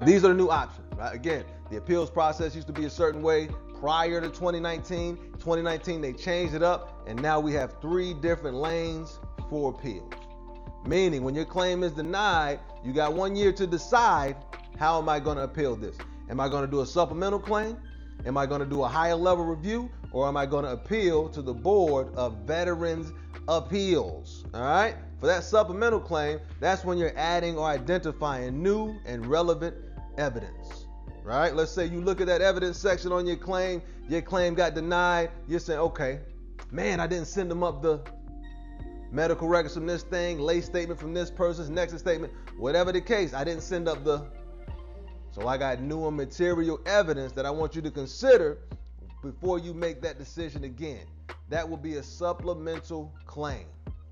These are the new options, right? Again, the appeals process used to be a certain way prior to 2019. 2019, they changed it up, and now we have 3 different lanes for appeals. Meaning, when your claim is denied, you got 1 year to decide, how am I going to appeal this? Am I going to do a supplemental claim? Am I going to do a higher level review? Or am I going to appeal to the Board of Veterans Appeals? All right? For that supplemental claim, that's when you're adding or identifying new and relevant evidence. Right? Let's say you look at that evidence section on your claim got denied. You're saying, okay, man, I didn't send them up the medical records from this thing, lay statement from this person's Nexus statement, whatever the case, I didn't send up so I got new and material evidence that I want you to consider before you make that decision again. That will be a supplemental claim.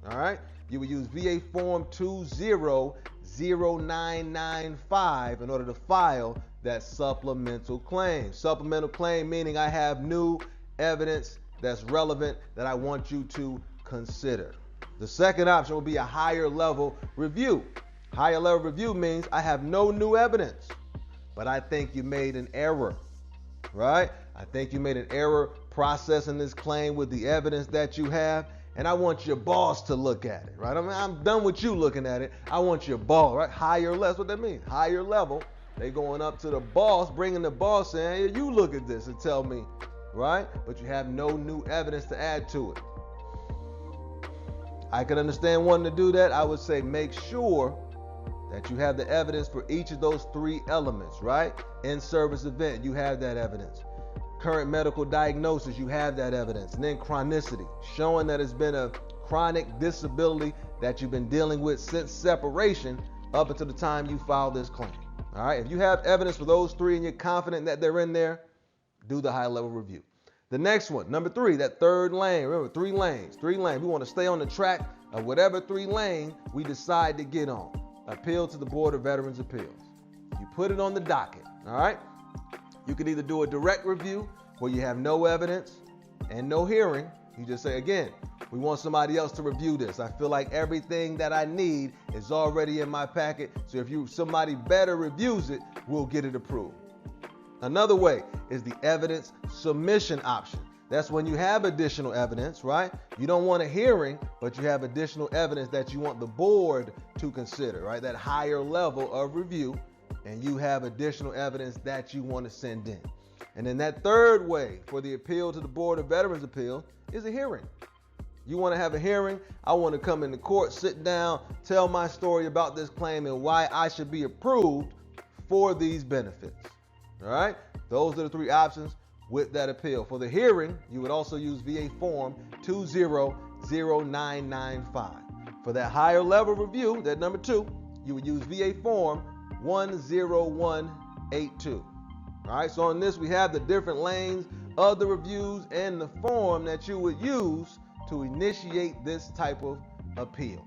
All right? You will use VA Form 200995 in order to file that supplemental claim. Supplemental claim meaning I have new evidence that's relevant that I want you to consider. The second option will be a higher level review. Higher level review means I have no new evidence, but I think you made an error, right? I think you made an error processing this claim with the evidence that you have, and I want your boss to look at it, right? I mean, I'm done with you looking at it. I want your boss, right? Higher level, that's what that means. Higher level, they going up to the boss, bringing the boss saying, hey, you look at this and tell me, right? But you have no new evidence to add to it. I can understand wanting to do that. I would say make sure that you have the evidence for each of those 3 elements, right? In-service event, you have that evidence. Current medical diagnosis, you have that evidence. And then chronicity, showing that it's been a chronic disability that you've been dealing with since separation up until the time you filed this claim. All right, if you have evidence for those 3 and you're confident that they're in there, do the high-level review. The next one, number 3, that third lane. Remember, 3 lanes. We want to stay on the track of whatever 3 lane we decide to get on. Appeal to the Board of Veterans Appeals. You put it on the docket, all right? You can either do a direct review where you have no evidence and no hearing. You just say, again, we want somebody else to review this. I feel like everything that I need is already in my packet. So if somebody better reviews it, we'll get it approved. Another way is the evidence submission option. That's when you have additional evidence, right? You don't want a hearing, but you have additional evidence that you want the board to consider, right? That higher level of review, and you have additional evidence that you want to send in. And then that third way for the appeal to the Board of Veterans Appeals is a hearing. You want to have a hearing? I want to come into court, sit down, tell my story about this claim and why I should be approved for these benefits. All right? Those are the 3 options with that appeal. For the hearing, you would also use VA Form 200995. For that higher level review, that number 2, you would use VA Form 10182. All right, so on this, we have the different lanes of the reviews and the form that you would use to initiate this type of appeal.